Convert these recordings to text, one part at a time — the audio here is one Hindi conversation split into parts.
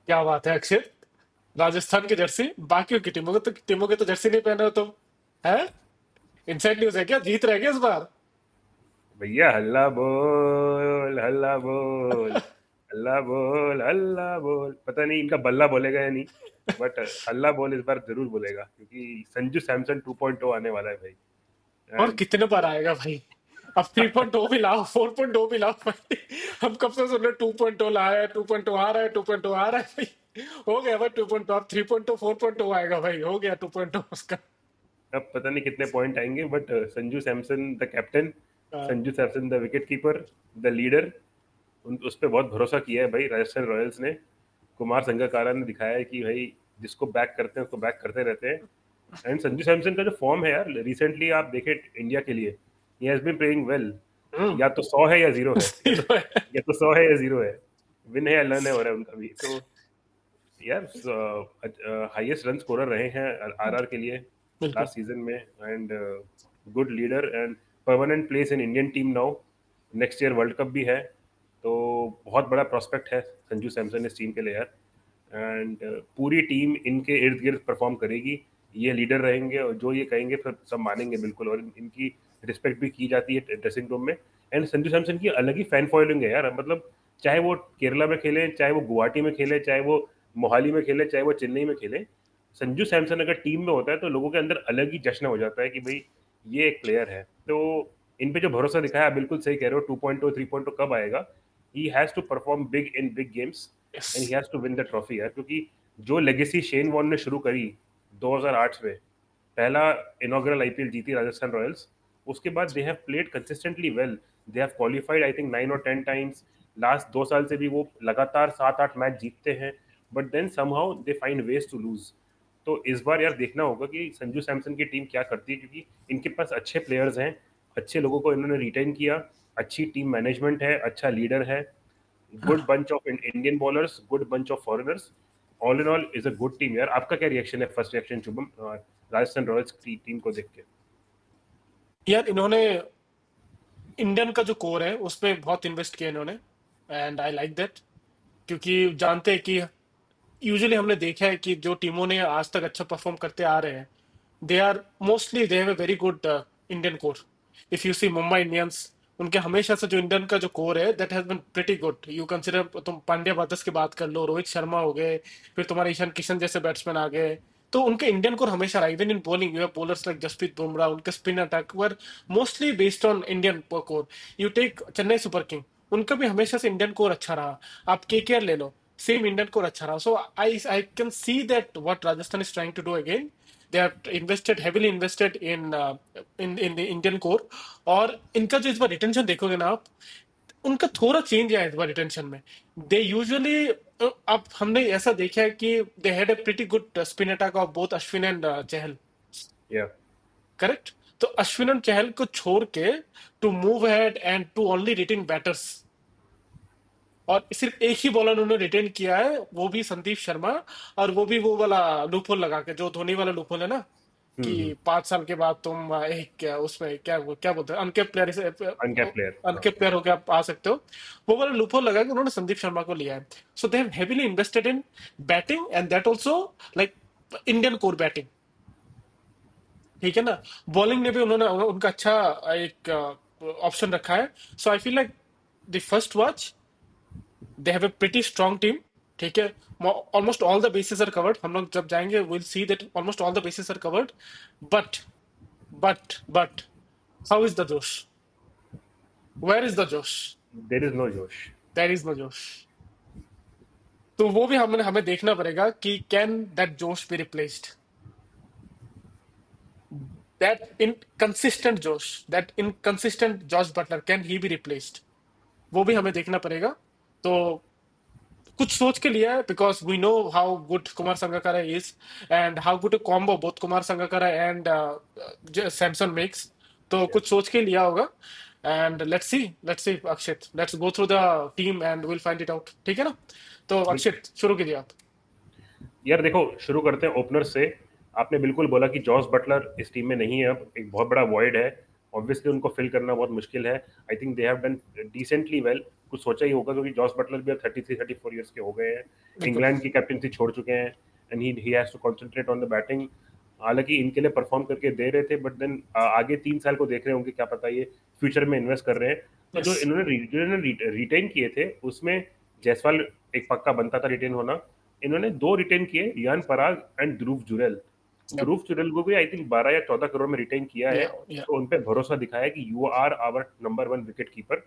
क्या बात है अक्षित। राजस्थान की जर्सी, बाकियों की टीमों के तो जर्सी नहीं पहने हो तुम, है? इनसाइड न्यूज है क्या, जीत रहे क्या इस बार? भैया हल्ला बोल, हल्ला बोल, हल्ला बोल, हल्ला बोल। पता नहीं इनका बल्ला बोलेगा या नहीं, बट हल्ला बोल इस बार जरूर बोलेगा, क्योंकि संजू सैमसन 2.0 आने वाला है भाई। और एंड कितने बार आएगा भाई? अब 3.0 भी लाओ, 4.0 भी लाओ भाई। हम कब से सुन रहे 2.0 लाया है, 2.0 आ रहा है, 2.0 आ रहा है भाई। हो गया भाई 2.0, अब 3.0 4.0 आएगा भाई, हो गया 2.0 उसका। अब पता नहीं कितने पॉइंट आएंगे, but Sanju Samson the captain, हाँ, Sanju Samson the wicket keeper, the leader, उस पर बहुत भरोसा किया है भाई राजस्थान रॉयल्स ने। कुमार संगकारा ने दिखाया है कि भाई जिसको बैक करते हैं उसको बैक करते रहते हैं। एंड संजू सैमसन का जो फॉर्म है यार, रिसेंटली आप देखे इंडिया के लिए, he has been playing well. Hmm. या तो 100 है या जीरो है, जीरो है। या तो 100 है या जीरो है। विन है या लर्न है हो रहा है उनका भी तो। यार हाईएस्ट रन स्कोरर रहे हैं आरआर के लिए बिल्कुल। लास्ट सीजन में। And good leader and permanent place in Indian team now. Next year world cup भी है, तो बहुत बड़ा प्रोस्पेक्ट है संजू सैमसन इस टीम के लिए यार। एंड पूरी टीम इनके इर्द गिर्द परफॉर्म करेगी, ये लीडर रहेंगे और जो ये कहेंगे फिर सब मानेंगे बिल्कुल। और इनकी रिस्पेक्ट भी की जाती है ड्रेसिंग रूम में। एंड संजू सैमसन की अलग ही फैन फॉलोइंग है यार, मतलब चाहे वो केरला में खेले, चाहे वो गुवाहाटी में खेले, चाहे वो मोहाली में खेले, चाहे वो चेन्नई में खेले, संजू सैमसन अगर टीम में होता है तो लोगों के अंदर अलग ही जश्न हो जाता है कि भाई ये एक प्लेयर है। तो इन पे जो भरोसा दिखाया, आप बिल्कुल सही कह रहे हो, 2.0 3.0 कब आएगा। He has to perform big in big games yes. And he has to win the trophy यार, क्योंकि जो लेगेसी शेन वॉर्न ने शुरू करी 2008 में, पहला इनॉग्रल आईपीएल जीती राजस्थान रॉयल्स, उसके बाद they have played consistently well. They have qualified I think 9 और 10 टाइम्स। लास्ट 2 साल से भी वो लगातार 7-8 मैच जीतते हैं, but then somehow they find ways to lose. तो इस बार यार देखना होगा कि संजू सैमसन की टीम क्या करती है, क्योंकि इनके पास अच्छे प्लेयर्स हैं, अच्छे लोगों को इन्होंने रिटेन किया, अच्छी टीम मैनेजमेंट है, अच्छा लीडर है, good bunch of Indian bowlers, good bunch of foreigners. All in all is a good team यार। आपका क्या रिएक्शन है, first reaction Shubham, Rajasthan Royals की टीम को देख के? यार इन्होंने इंडियन का जो कोर है उस पे बहुत इन्वेस्ट किया इन्होंने, एंड आई लाइक दैट। क्योंकि जानते हैं कि यूजुअली हमने देखा है कि जो टीमों ने आज तक अच्छा परफॉर्म करते आ रहे हैं, they are mostly they have a very good Indian core. If you see Mumbai Indians, उनके हमेशा से जो इंडियन का जो कोर है that has been pretty good. You consider, तुम पांड्या ब्रदर्स की बात कर लो, रोहित शर्मा हो गए, फिर तुम्हारे ईशान किशन जैसे बैट्समैन आ गए। तो उनके इंडियन कोर हमेशा रहा। Even in bowling you have bowlers like Jasprit Bumrah, उनके spin attack were mostly based on Indian core. You take Chennai super king, उनका भी हमेशा से इंडियन कोर अच्छा रहा। आप केकेआर ले लो, सेम इंडियन कोर अच्छा रहा। So I can see that what Rajasthan is trying to do again. They have invested heavily invested in the Indian core। और इनका जो इस बार रिटेंशन देखोगे ना आप, उनका थोड़ा चेंज है इस बार रिटेंशन में। दे यूजुअली, अब हमने ऐसा देखा है कि they had a pretty good spin attack of both Ashwin and Chahal. या करेक्ट। तो अश्विन और चहल को छोड़ के to move ahead and to only retain batters, और सिर्फ एक ही बॉलर उन्होंने रिटेन किया है, वो भी संदीप शर्मा। और वो भी वो वाला लूपहोल लगा के, जो धोनी वाला लूपहोल है ना, कि 5 साल के बाद तुम एक उसमें क्या बोलते हैं, अनकेप प्लेयर से अनकैप प्लेयर, हाँ। अनकेप प्लेयर होकर आप आ सकते हो। वो वाला लूपहोल लगा के उन्होंने संदीप शर्मा को लिया है। So they have heavily invested in batting and that also, like Indian core batting. ठीक है ना? बॉलिंग में भी उन्होंने उनका अच्छा एक ऑप्शन रखा है। So I feel like the first watch they have a pretty strong team. ठीक है, almost all the bases are covered. हम लोग जब जाएंगे will see that almost all the bases are covered. But but how is the josh? Where is the josh? There is no josh. There is no josh. तो वो भी हमें हमें देखना पड़ेगा कि can that josh be replaced, that inconsistent Jos, that inconsistent Jos Buttler, can he be replaced? वो भी हमें देखना पड़ेगा। तो कुछ सोच के लिया है, because we know how good Kumar Sangakkara is and how good a combo both Kumar Sangakkara and Samson makes. तो या कुछ सोच के लिया होगा। And let's see Akshit, let's go through the team and will find it out. ठीक है ना? तो बिल्कुल। अक्षित शुरू कीजिए आप। यार देखो, शुरू करते हैं ओपनर से। आपने बिल्कुल बोला कि जॉस बटलर इस टीम में नहीं है, अब एक बहुत बड़ा वॉइड है। ऑब्वियसली उनको फिल करना बहुत मुश्किल है। I think they have done decently well कुछ सोचा ही होगा, क्योंकि जॉस बटलर भी 33-34 ईयर्स के हो गए हैं, बिल्कुल। इंग्लैंड की कैप्टनसी छोड़ चुके हैं, and he has to concentrate on the batting. हालांकि इनके लिए परफॉर्म करके दे रहे थे, बट देन आगे 3 साल को देख रहे होंगे, क्या पता ये फ्यूचर में इन्वेस्ट कर रहे हैं। तो यस। इन्होंने रिटेन किए थे उसमें जायसवाल एक पक्का बनता था रिटेन होना। इन्होंने 2 रिटेन किए, Riyan Parag and Dhruv Jurel. Yup. ध्रुव जुरैल को भी आई थिंक 12 या 14 करोड़ में रिटेन किया है। या तो उन पे भरोसा दिखाया कि you are our number 1 wicket keeper.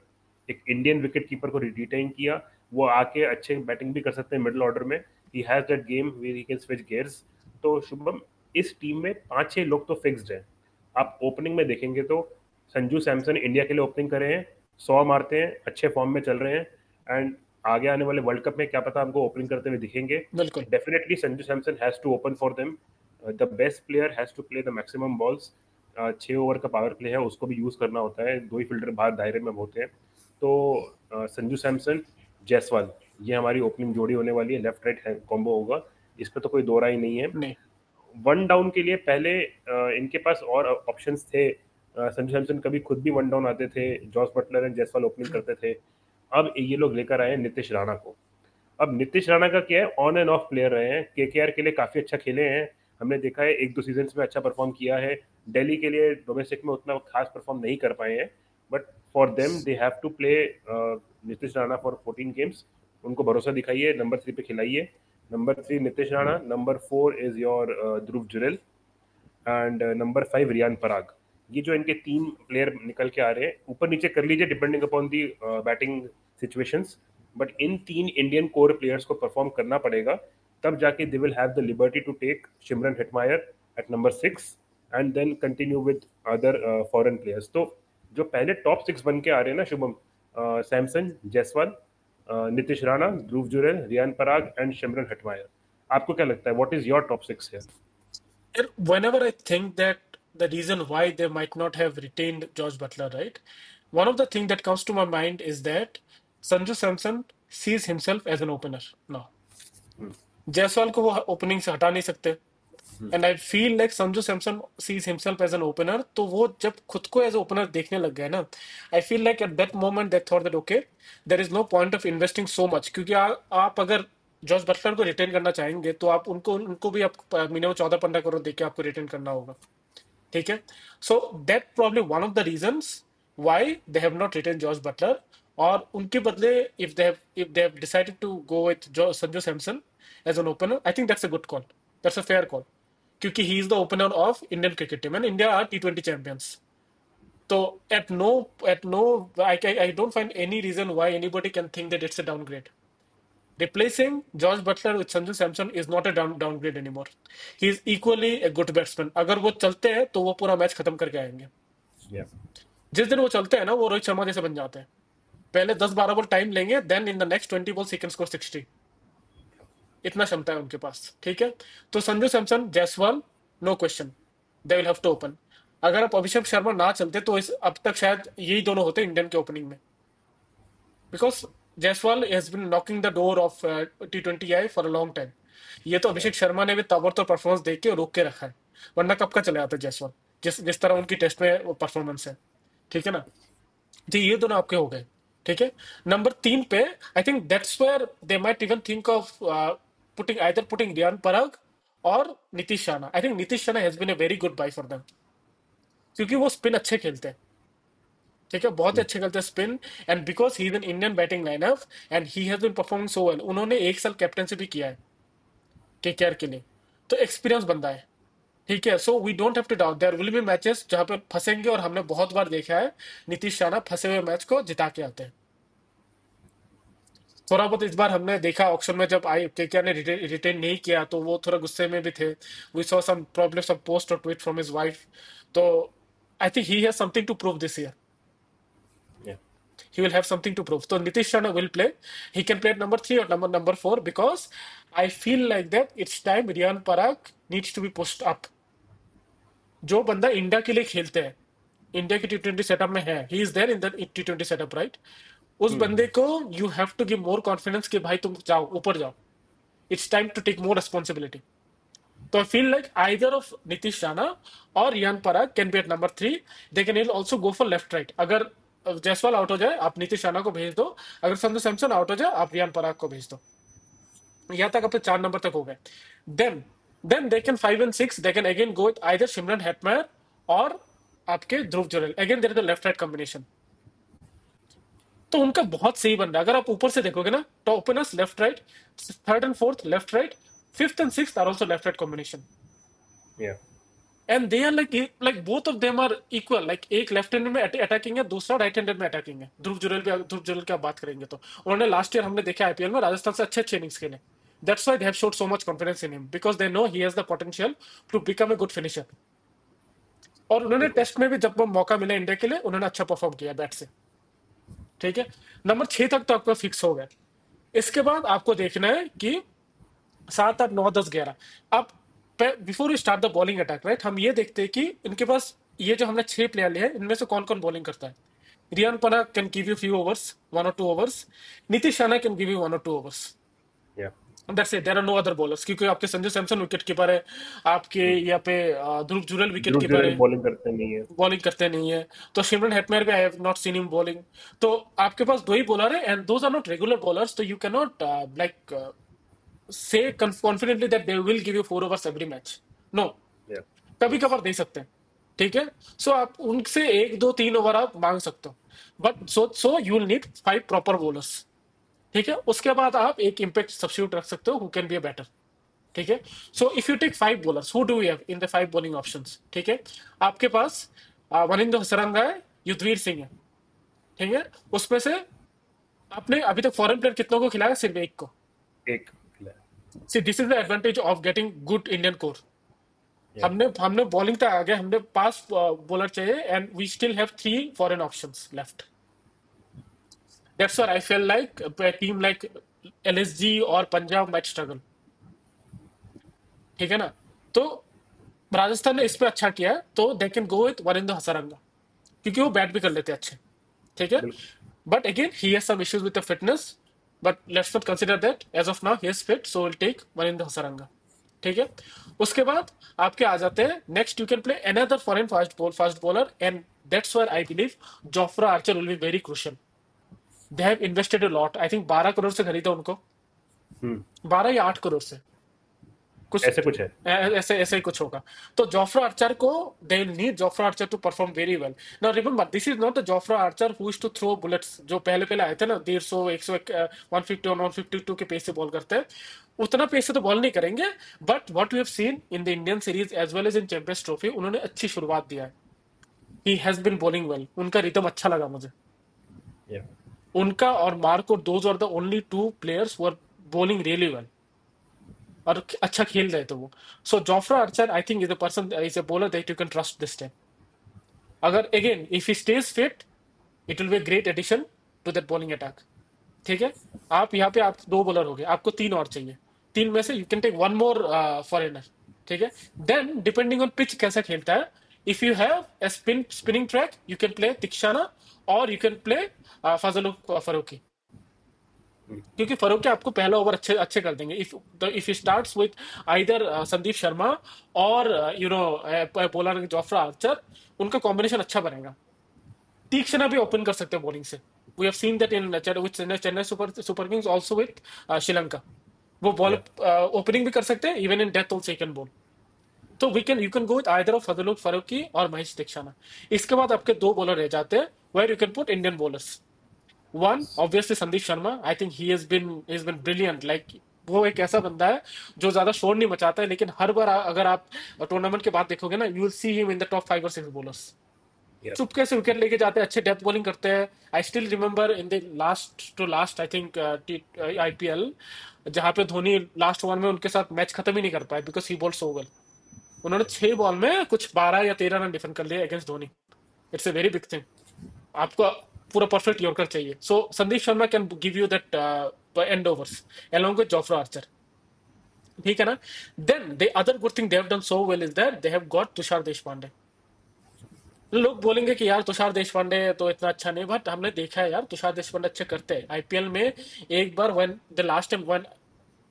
एक इंडियन विकेट कीपर को रिटेन किया, वो आके अच्छे बैटिंग भी कर सकते हैं मिडिल ऑर्डर में। He has that game where he can switch gears. तो शुभम, इस टीम में 5-6 लोग तो फिक्स्ड हैं। आप ओपनिंग में देखेंगे तो संजू सैमसन इंडिया के लिए ओपनिंग कर रहे हैं, 100 मारते हैं, अच्छे फॉर्म में चल रहे हैं, एंड आगे आने वाले वर्ल्ड कप में क्या पता हमको ओपनिंग करते हुए दिखेंगे। बिल्कुल। Definitely Sanju Samson has to open for them. The best player has to play the maximum balls. 6 over का पावर प्ले है, उसको भी यूज करना होता है, 2 ही फील्डर बाहर दायरे में होते हैं। तो संजू सैमसन, जायसवाल, ये हमारी ओपनिंग जोड़ी होने वाली है, लेफ्ट राइट कॉम्बो होगा, इस पर तो कोई दो राय नहीं है। नहीं। वन डाउन के लिए पहले इनके पास और ऑप्शंस थे। संजू सैमसन कभी खुद भी वन डाउन आते थे, Jos Buttler and Jaiswal opening करते थे। अब ये लोग लेकर आए हैं नीतीश राणा को। अब नीतीश राणा का क्या है, ऑन एंड ऑफ प्लेयर रहे हैं, केकेआर के लिए काफी अच्छा खेले हैं, हमने देखा है 1-2 सीजन में अच्छा परफॉर्म किया है। दिल्ली के लिए डोमेस्टिक में उतना खास परफॉर्म नहीं कर पाए हैं, but for them they have to play Nitish Rana for 14 games. उनको भरोसा दिखाइए, नंबर 3 पे खिलाइए। Number 3 Nitish Rana, number 4 is your Dhruv Jurel, and number 5 Riyan Parag. ये जो इनके 3 प्लेयर निकल के आ रहे हैं, ऊपर नीचे कर लीजिए depending upon the batting situations, but in 3 Indian core players को परफॉर्म करना पड़ेगा, तब जाके they will have the liberty to take Shimron Hetmyer at number 6 and then continue with other foreign players. तो जो पहले टॉप 6 बन के आ रहे हैं ना शुभम, सैमसन, जायसवाल, नीतीश राणा, ध्रुव Jurel, Riyan Parag and Shimron Hetmyer. आपको क्या लगता है, व्हाट इज योर टॉप 6 है? And whenever I think that the reason why they might not have retained George Butler, right? One of the things that comes to my mind is that Sanju Samson sees himself as an opener now. Jaiswal को वो ओपनिंग से हटा नहीं सकते। And I feel like Sanju Samson sees himself as an opener, तो वो जब खुद को एज ओपनर देखने लग गए ना, I feel like at that moment they thought that okay, there is no point of investing so much, क्योंकि आप अगर जॉस बटलर को रिटेन करना चाहेंगे तो आप उनको उनको भी आप मिनिमम 14-15 करोड़ देके आपको रिटेन करना होगा। ठीक है। So that problem one of the reasons why they have not retain Jos Buttler. और उनके बदले if they have decided to go with Sanju Samson as an opener, I think that's a good call, that's a fair call, क्योंकि he is the opener of Indian cricket team and India are T20 champions. तो at no I don't find any reason why anybody can think that it's a downgrade. Replacing George Butler with Sanju Samson is not a downgrade anymore. He is equally a good batsman. अगर वो चलते हैं तो वो पूरा मैच खत्म करके आएंगे। या जिस दिन वो चलते हैं ना, वो रोहित शर्मा जैसे बन जाते हैं। पहले 10-12 बॉल टाइम लेंगे, then in the next 20 ball he can score 60। इतना क्षमता है उनके पास। ठीक है। तो Sanju Samson, Jaiswal, no question, they will have to open. अगर आप अभिषेक शर्मा ना चलते तो इस अब तक शायद यही दोनों होते इंडियन के ओपनिंग में, because Jaiswal has been knocking the door of T20I for a long time. ये तो या अभिषेक शर्मा ने भी ताबड़तोड़ परफॉर्मेंस देख के रोक के रखा है, वरना कब का चले आते जायसवाल, जिस जिस तरह उनकी टेस्ट में परफॉर्मेंस है। ठीक है ना। तो ये दोनों आपके हो गए। ठीक है। नंबर 3 पे I think that's where they might even think of putting Riyan Parag और Nitish Rana. I think Nitish Rana has been a very good buy for them, क्योंकि वो स्पिन अच्छे खेलते हैं। ठीक है, बहुत ही अच्छे खेलते हैं spin. And because he is an Indian batting lineup and he has been performing so well, उन्होंने 1 साल कैप्टनसी भी किया है KKR के लिए, तो एक्सपीरियंस बंदा है। ठीक है। So we don't have to doubt there will be matches जहां पे फंसेंगे, और हमने बहुत बार देखा है नीतीश राणा फंसे हुए मैच को जिता के आते हैं। थोड़ा बहुत इस बार हमने देखा ऑक्शन में, जब आई केकेआर ने रिटेन नहीं किया तो वो थोड़ा गुस्से में भी थे। We saw some problem, some post और ट्वीट फ्रॉम हिज वाइफ। तो I think he has something to prove this year. या He will have something to prove. So Nitish Rana will play. He can play at number 3 or number 4 because I feel like that it's time Riyan Parag needs to be pushed up. जो बंदा इंडिया के लिए खेलते हैं, इंडिया की T20 सेटअप में है, he is there in the T20 setup, right? उस बंदे को you have to give more confidence कि भाई तुम जाओ, ऊपर जाओ, it's time to take more responsibility. तो I feel like either of Nitish Rana और Riyan Parag can be at number 3। They can also go for left right. अगर जायसवाल आउट हो जाए, आप नीतीश राणा को भेज दो। अगर संजू सैमसन आउट हो जाए, आप रियान पराग को भेज दो। यहाँ तक अपने 4 नंबर तक हो गए। Then then they can 5 and 6, they can again go with either Shimron Hetmyer और आपके Dhruv Jurel. Again there is the left right combination. तो उनका बहुत सही बन रहा है। अगर आप ऊपर से देखोगे ना, तो openers left right, third and fourth left right, fifth and sixth are also left right combination. या and they are like both of them are equal. Like एक लेफ्ट हैंडेड में अटैकिंग है, दूसरा राइट हैंडेड में अटैकिंग है। ध्रुव जुरैल की आप बात करेंगे तो उन्होंने लास्ट ईयर हमने देखा आईपीएल में राजस्थान से अच्छे अच्छे इनिंग्स खेले। That's why they have showed so much confidence in him, because they know he has the potential to become a good finisher. और उन्होंने बिल्कुल। टेस्ट में भी जब वो मौका मिला इंडिया के लिए, उन्होंने अच्छा परफॉर्म किया बैट से। ठीक है, नंबर 6 तक तो आपका फिक्स हो गया। इसके बाद आपको देखना है कि 7, 8, 9, 10, 11। अब before you start the bowling attack, right, हम ये देखते हैं कि इनके पास ये जो हमने 6 प्लेयर लिए हैं, इनमें से कौन कौन बॉलिंग करता है। Riyan Parag can give you few overs, 1 or 2 overs. Nitish Rana can give you 1 or 2 overs. या that's it, there are no other bowlers, क्योंकि आपके संजू सैमसन विकेट कीपर है, आपके यहाँ पे ध्रुव जुरैल विकेट ध्रुव कीपर जुरैल है, बॉलिंग करते नहीं है। बॉलिंग करते नहीं है। तो सिमरन हेटमेयर भी I have not seen him bowling. तो आपके पास दो ही बॉलर है, and those are not regular bowlers, तो you can not like say confidently that they will give you 4 overs every match. No, या कभी कभार दे सकते हैं। ठीक है, सो आप उनसे 1, 2, 3 ओवर आप मांग सकते हो, but so you will need 5 proper bowlers. ठीक है, उसके बाद आप एक इम्पैक्ट सब्स्टिट्यूट रख सकते हो who can be a batter. ठीक है, so if you take 5 bowlers, who do we have in the 5 bowling options. ठीक है, आपके पास वनिंदु हसरंगा है, युद्धवीर सिंह है। ठीक है, उसमें से आपने अभी तक फॉरेन प्लेयर कितनों को खिलाया, सिर्फ एक को। एक खिलाया। See this is the advantage of getting good Indian core. या हमने हमने बॉलिंग तक आ गए, हमने 5 बॉलर चाहिए, and we still have 3 foreign options left. That's why I feel like team like LSG और पंजाब माइट स्ट्रगल। ठीक है ना, तो राजस्थान ने इस पे अच्छा किया है, तो they can go with Varinder Hasaranga, क्योंकि वो बैट भी कर लेते हैं अच्छे। ठीक है, बिल्कुल। But again he has some issues with the fitness, but let's not consider that, as of now he is fit, so will take Wanindu Hasaranga. ठीक है, उसके बाद आपके आ जाते हैं next, you can play another foreign fast bowler, and that's where I believe Jofra Archer will be very crucial. They have invested a lot, I think 12 crore से खरीदा उनको, हम्म। 12 या 8 करोड़ से कुछ, ऐसे कुछ है। ऐसे ऐसे ही कुछ होगा। तो जोफ्रा आर्चर को, they need Jofra Archer to perform very well. Now remember, this is not the Jofra Archer who is to throw bullets, जो पहले पहले आए थे ना, 150, 100, 150 और 152 के पेस से बॉल करते हैं। उतना पेस से तो बॉल नहीं करेंगे, but what we have seen in the Indian series as well as in champions trophy, उन्होंने अच्छी शुरुआत दिया है। He has been bowling well, उनका रिदम अच्छा लगा मुझे। या उनका और Marco, those are the only 2 players who are bowling really well, और अच्छा खेल रहे थे वो। So Jofra Archer I think is a person, is a bowler that you can trust this time. अगर again if he stays fit, it will be great addition to that bowling attack. ठीक है, आप यहाँ पे आप 2 बॉलर हो गए, आपको 3 और चाहिए। 3 में से you can take 1 more foreigner. ठीक है, देन डिपेंडिंग ऑन पिच कैसा खेलता है, if you have a spinning track, you can play Theekshana, और you can play Fazal Farooqi, क्योंकि फरूकी आपको पहला ओवर अच्छे अच्छे कर देंगे। If he starts with either Sandeep Sharma और बॉलर जोफ्रा आर्चर, उनका कॉम्बिनेशन अच्छा बनेगा। तीक्ष्ण भी ओपन कर सकते हैं बॉलिंग से। We have seen that in Chennai Super Kings also with Sri Lanka. वो बॉल या ओपनिंग भी कर सकते हैं, even in death also can bowl. तो we can, you can go with either of Fazal Farooqi और महेश दीक्षाना। इसके बाद आपके 2 बॉलर रह जाते हैं, where you can put Indian bowlers. One obviously Sandeep Sharma, I think he has been brilliant. Like वो एक ऐसा बंदा है जो ज्यादा शोर नहीं मचाता है, लेकिन हर बार अगर आप टूर्नामेंट के बाद देखोगे ना, you will see him in the top 5 or 6 bowlers. या चुपके से विकेट लेके जाते हैं, अच्छे डेप्थ बॉलिंग करते हैं। I still remember in the last to last I think IPL, जहां पे धोनी लास्ट ओवर में उनके साथ मैच खत्म ही नहीं कर पाए, because he ball so well. उन्होंने 6 बॉल में कुछ 12 या 13 रन डिफेंड कर लिए against Dhoni. It's a very big thing. आपको पूरा परफेक्ट यॉर्कर चाहिए, so Sandeep Sharma can give you that end overs along with Jofra Archer. ठीक है ना, then the other good thing they have done so well is that they have got Tushar Deshpande. लोग बोलेंगे कि यार तुषार देशपांडे तो इतना अच्छा नहीं, बट हमने देखा है यार तुषार देशपांडे अच्छे करते हैं आईपीएल में। एक बार when the last time when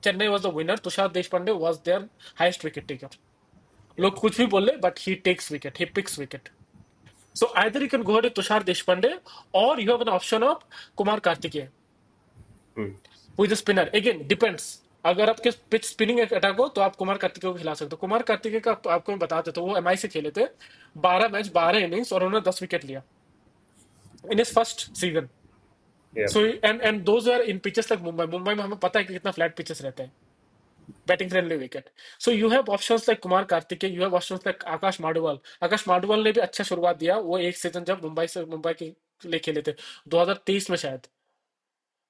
Chennai was the winner, Tushar Deshpande was their highest wicket taker. या लोग कुछ भी बोले, but he takes wicket, he picks wicket. So either you can go ahead with Tushar Deshpande, or you have an option of Kumar Kartikeya, hmm, who is a spinner. Again, depends. अगर आपके पिच स्पिनिंग अटैक हो तो आप कुमार कार्तिकेय को खिला सकते हो। कुमार कार्तिकेय का आपको मैं बता देता हूँ, वो एमआई से खेले थे, 12 मैच 12 इनिंग्स, और उन्होंने 10 विकेट लिया in his first season. yeah, so and those are in pitches like Mumbai. Mumbai में हमें पता है कि कितना फ्लैट पिचेस रहते हैं, batting friendly wicket. So you have options like Kumar Kartikeya, you have options like Akash Madhwal. Akash Madhwal ने भी अच्छा शुरुआत दिया, वो एक सीजन जब मुंबई के लिए खेले थे 2023 में शायद।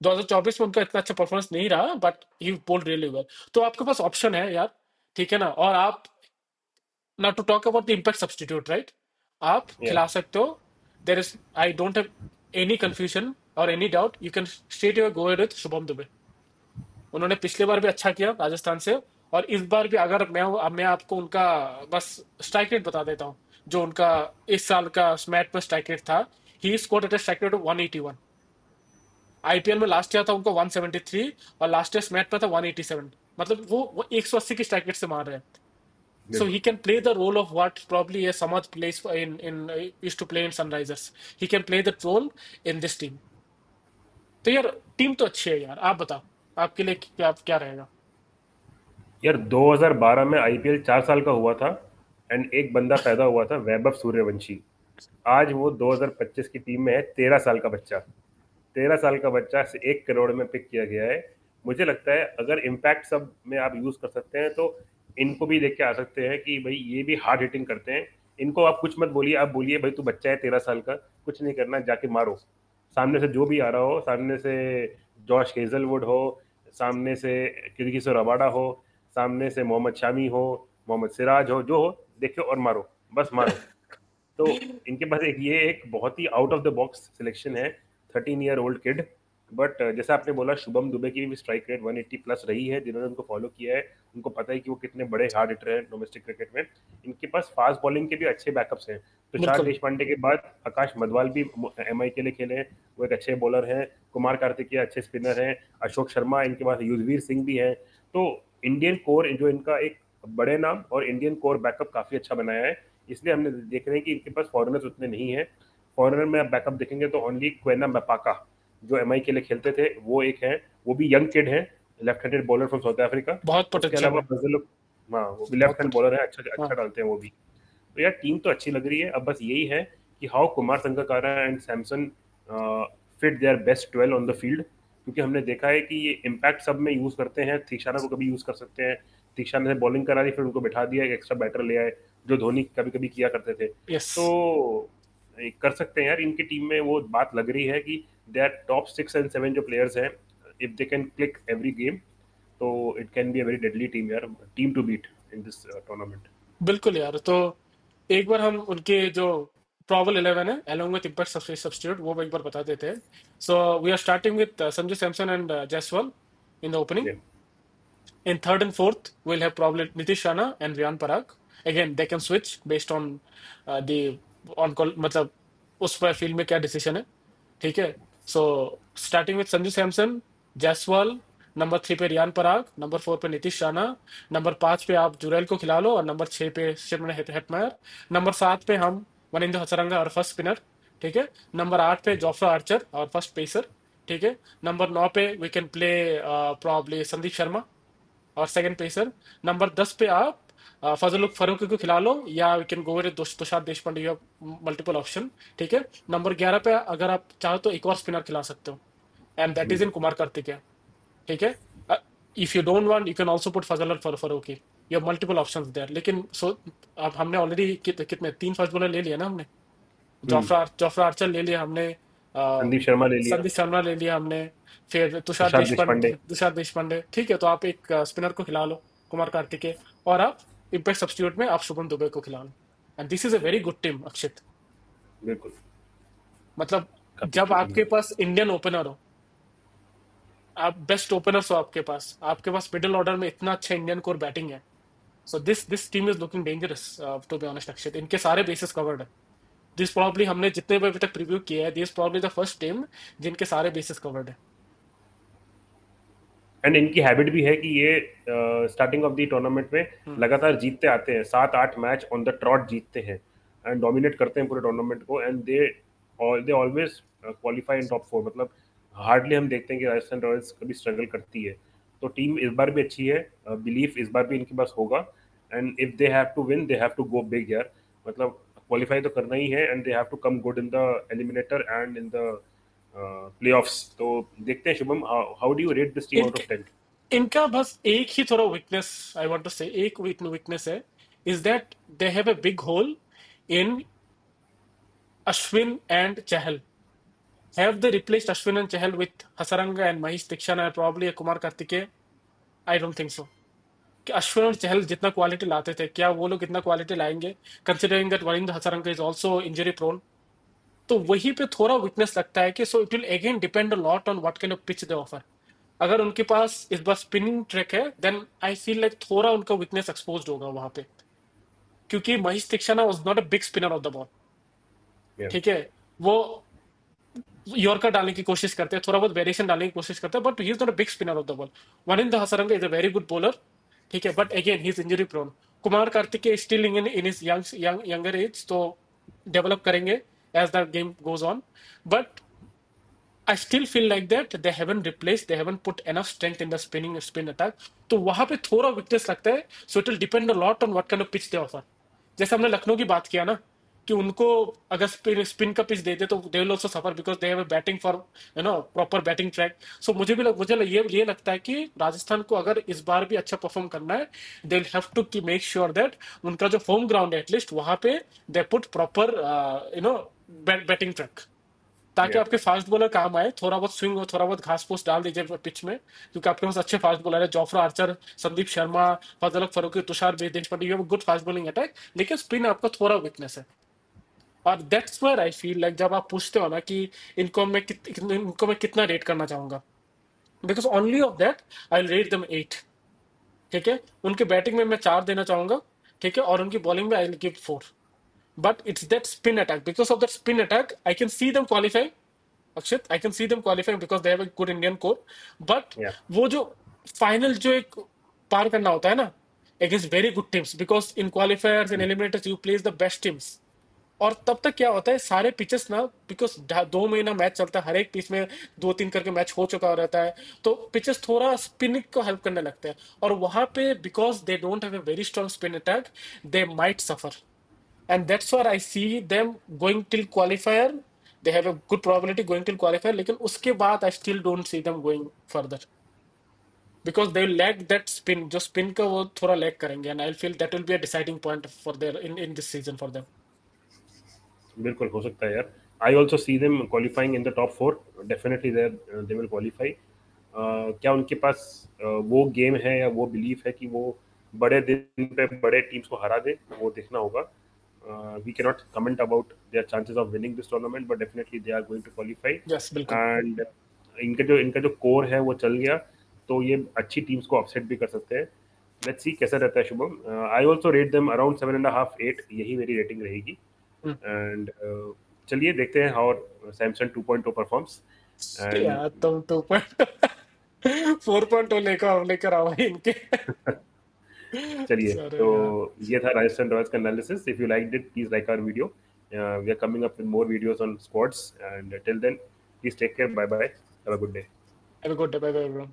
2024 में उनका इतना अच्छा परफॉर्मेंस नहीं रहा, but he bowled really well. तो आपके पास ऑप्शन है यार, ठीक है ना। और आप, ना to talk about the impact substitute, right, आप yeah. खिला सकते हो। There is, I don't have any confusion और any doubt, you can straight away go with Shubham Dube. उन्होंने पिछले बार भी अच्छा किया राजस्थान से, और इस बार भी अगर मैं आपको उनका बस स्ट्राइक रेट बता देता हूँ, जो उनका इस साल का मैच में स्ट्राइक रेट था। He scored at strike rate 181। IPL में लास्ट ईयर था उनको 173, और लास्ट ईयर मैच में था 187। मतलब वो 180 की स्ट्राइक रेट से मार रहे हैं। So he बिल्कुल can play the role of what probably a Samad plays in used to play in Sunrisers. He can play that role in this team. तो यार टीम तो अच्छी है यार, आप बताओ आपके लिए क्या क्या रहेगा। यार 2012 में आईपीएल 4 साल का हुआ था, एंड एक बंदा पैदा हुआ था, वैभव सूर्यवंशी। आज वो 2025 की टीम में है, 13 साल का बच्चा। 13 साल का बच्चा से 1 करोड़ में पिक किया गया है। मुझे लगता है अगर इम्पैक्ट सब में आप यूज कर सकते हैं तो इनको भी देख के आ सकते हैं कि भाई ये भी हार्ड हिटिंग करते हैं। इनको आप कुछ मत बोलिए, आप बोलिए भाई तू बच्चा है 13 साल का, कुछ नहीं करना, जाके मारो। सामने से जो भी आ रहा हो, सामने से जॉश हेजलवुड हो, सामने से किर्गिसो रबाडा हो, सामने से मोहम्मद शामी हो, मोहम्मद सिराज हो, जो हो देखो और मारो, बस मारो। तो इनके पास एक बहुत ही out of the box selection है, 13 ईयर ओल्ड किड। बट जैसा आपने बोला, शुभम दुबे की भी स्ट्राइक रेट 180 प्लस रही है। जिन्होंने उनको फॉलो किया है उनको पता है कि वो कितने बड़े हार्ड हिटर हैं डोमेस्टिक क्रिकेट में। इनके पास फास्ट बॉलिंग के भी अच्छे बैकअप्स हैं। तुषार बिल्कुल। देशपांडे के बाद आकाश मदवाल भी एमआई के लिए खेले हैं, वो एक अच्छे बॉलर हैं। कुमार कार्तिकेय अच्छे स्पिनर हैं। अशोक शर्मा, इनके पास युजवीर सिंह भी हैं। तो इंडियन कोर जो इनका एक बड़े नाम और इंडियन कोर बैकअप काफी अच्छा बनाया है। इसलिए हमने देख रहे हैं कि इनके पास फॉरेनर्स उतने नहीं है। फॉरेनर में आप बैकअप देखेंगे तो ओनली क्वेना मैपाका, जो एमआई के लिए खेलते थे, वो एक है। वो भी यंग किड है, left handed bowler from south Africa. बहुत उसके पोटेंशियल अलावा है। फजल, हाँ वो भी बहुत लेफ्ट हैंड बॉलर है, अच्छा पोटेंशियल। अच्छा हाँ। डालते हैं वो भी। तो यार टीम तो अच्छी लग रही है। अब बस यही है कि how Kumar Sangakkara and Samson fit their best 12 on the field. क्योंकि हमने देखा है कि ये इम्पैक्ट सब में यूज करते हैं। तीक्षाना को कभी यूज कर सकते हैं, तीक्षाना ने बॉलिंग करा दी, फिर उनको बैठा दिया, एक एक्स्ट्रा बैटर ले आए, जो धोनी कभी कभी किया करते थे। यस। तो कर सकते हैं यार। इनकी टीम में वो बात लग रही है कि दे आर टॉप 6 एंड 7 जो प्लेयर्स हैं, if they can click every game, तो it can be a very deadly team यार, team to beat in this tournament. बिल्कुल यार। तो एक बार हम उनके जो प्रॉबल 11 है along with impact substitute, वो एक बार बता देते हैं। So we are starting with Sanju Samson and Jaiswal in the opening. In third and fourth, we'll have probably Nitish Rana and Riyan Parag. Again, they can switch based on the on call, मतलब उस पर फील्ड में क्या डिसीजन है, ठीक है। So starting with Sanju Samson, Jaiswal, number 3 पे रियान पराग, नंबर 4 पे नीतीश राणा, नंबर 5 पे आप जुरैल को खिला लो, और नंबर 6 पे शिमरन हेटमायर, नंबर 7 पे हम वनिंदु हसरंगा और फर्स्ट स्पिनर, ठीक है। नंबर 8 पे जोफ्रा आर्चर और फर्स्ट पेसर, ठीक है। नंबर 9 पे we can play probably Sandeep Sharma और सेकंड पेसर। नंबर 10 पे आप फजल फारूकी को खिला लो, या we can go with Tushar Deshpande, you have multiple option, ठीक है। नंबर 11 पे अगर आप चाहो तो एक और स्पिनर खिला सकते हो, एंड दैट इज इन बिल्कुल। कुमार कार्तिकेय, ठीक है। If you don't want, you can also put Fazal Farooqi. You have multiple options there, लेकिन सो अब हमने ऑलरेडी कितने 3 फास्ट बॉलर ले लिया ना हमने। हम्म। जोफ्रा आर्चर ले लिया हमने, संदीप शर्मा ले लिया। संदीप शर्मा ले लिया हमने, फिर तुषार देशपांडे। तुषार देशपांडे, ठीक है। तो आप एक स्पिनर को खिला लो, कुमार कार्तिकेय, और आप इम्पैक्ट सब्स्टिट्यूट में आप शुभम दुबे को खिला लो। And this is a very good team Akshit. बिल्कुल। मतलब काफी जब अच्छी टीम आपके है। पास इंडियन ओपनर हो, आप बेस्ट ओपनर्स हो, आपके पास मिडिल ऑर्डर में इतना अच्छा इंडियन कोर बैटिंग है। So this team is looking dangerous to be honest Akshit. इनके सारे बेसिस कवर्ड है। दिस प्रॉब्ली हमने जितने भी अभी तक प्रीव्यू किया है, this probably the first team जिनके सारे बेसिस कवर्ड है। एंड इनकी हैबिट भी है कि ये स्टार्टिंग ऑफ द टूर्नामेंट में हम्म। लगातार जीतते आते हैं, 7-8 मैच ऑन द ट्रॉट जीतते हैं। एंड डोमिनेट करते हैं पूरे टूर्नामेंट को, and they always qualify in top 4। मतलब हार्डली हम देखते हैं कि राजस्थान रॉयल्स कभी स्ट्रगल करती है। तो टीम इस बार भी अच्छी है, बिलीफ इस बार भी इनके पास होगा, and if they have to win they have to go big यार। मतलब क्वालिफाई तो करना ही है, and they have to come good in the eliminator and in the playoffs. तो देखते हैं Shubham, how do you rate this team out इनके ऑफ 10? इनका बस एक ही थोड़ा वीकनेस, आई वांट टू से एक वीकनेस है, is that they have a big hole in Ashwin and Chahal. Have they replaced Ashwin and Chahal with Hasaranga and Mahesh Dikshana and probably a Kumar Kartikeya? I don't think so. कि अश्विन और चहल जितना क्वालिटी लाते थे, क्या वो लोग इतना क्वालिटी लाएंगे, considering that Wanindu Hasaranga is also injury prone? तो वहीं पे थोड़ा वीकनेस लगता है कि so it will again depend a lot on what kind of pitch they offer. अगर उनके पास इस बार स्पिनिंग ट्रैक है, देन आई फील लाइक थोड़ा उनका वीकनेस एक्सपोज्ड होगा वहां पे, क्योंकि Mahesh Theekshana was not a big spinner of the ball. Yeah. ठीक है, वो यॉर्कर डालने की कोशिश करते हैं, थोड़ा बहुत वेरिएशन डालने की कोशिश करते हैं, but he is not a big spinner of the ball. Wanindu Hasaranga is a very good bowler, ठीक है, but again he is injury prone. Kumar Kartikeya still in his younger age, तो डेवलप करेंगे as the game goes on, but I still feel like that they haven't replaced, they haven't put enough strength in the spin attack. तो वहां पे थोड़ा वीकनेस लगता है, सो it will depend a lot on what kind of pitch they offer. जैसे हमने लखनऊ की बात किया ना, कि उनको अगर स्पिन का पिच दे दे तो they will also suffer because they have a batting for proper batting track. So मुझे ये लगता है कि राजस्थान को अगर इस बार भी अच्छा परफॉर्म करना है, they will have to make sure that उनका जो होम ग्राउंड है एटलीस्ट वहां पे they put proper batting track, ताकि Yeah. आपके फास्ट बॉलर काम आए। थोड़ा बहुत स्विंग हो, थोड़ा बहुत घास फूस डाल दीजिए पिच में, क्योंकि आपके पास अच्छे फास्ट बॉलर है, Jofra Archer, Sandeep Sharma, Fazal Farooqi, Tushar Deshpande, you have good fast bowling attack, लेकिन स्पिन आपका थोड़ा वीकनेस है। और that's where I feel like जब आप पूछते हो ना कि इनको मैं कितना रेट करना चाहूंगा, because only of that I rate them 8। ठीक है, उनके बैटिंग में मैं 4 देना चाहूंगा, ठीक है, और उनकी बॉलिंग में I will give 4। But it's that spin attack, because of that spin attack I can see them qualify Akshit, I can see them qualifying because they have a good Indian core. But Yeah. वो जो फाइनल जो एक पार करना होता है ना against very good teams, because in क्वालिफायर्स in eliminators you place the best teams. और तब तक क्या होता है, सारे पिचेस ना, बिकॉज 2 महीना मैच चलता है, हर एक पिच में 2-3 करके मैच हो चुका रहता है, तो पिचेस थोड़ा स्पिनिंग को हेल्प करने लगते हैं, और वहां पे because they don't have a very strong spin attack, they might suffer. And that's where I see them going till qualifier. They have a good probability going till qualifier. लेकिन उसके बाद I still don't see them going further because they lack that spin. जो spin का वो थोड़ा lack करेंगे, and I feel that will be a deciding point for their in this season for them. बिल्कुल हो सकता है यार। I also see them qualifying in the top 4। Definitely they will qualify. क्या उनके पास वो गेम है या वो बिलीफ है कि वो बड़े दिन पे बड़े टीम्स को हरा दे, वो देखना होगा। We can not comment about their chances of winning this tournament, but definitely they are going to qualify. Yes, बिल्कुल। एंड इनका जो कोर है वो चल गया, तो ये अच्छी टीम्स को अपसेट भी कर सकते हैं। लेट्स सी कैसा रहता है Shubham. I also rate them around 7.5 8, यही मेरी रेटिंग रहेगी। हम्म। एंड चलिए देखते हैं हाउ सैमसंग 2.0 परफॉर्म्स। एंड यार तुम 4.0 लेकर आओ भाई इनके। चलिए, अरे तो यार, ये था राजस्थान रॉयल्स का analysis. If you like it please like our video. We are coming up with more videos on sports, and till then please take care, bye bye, have a good day. have a good day, bye bye everyone.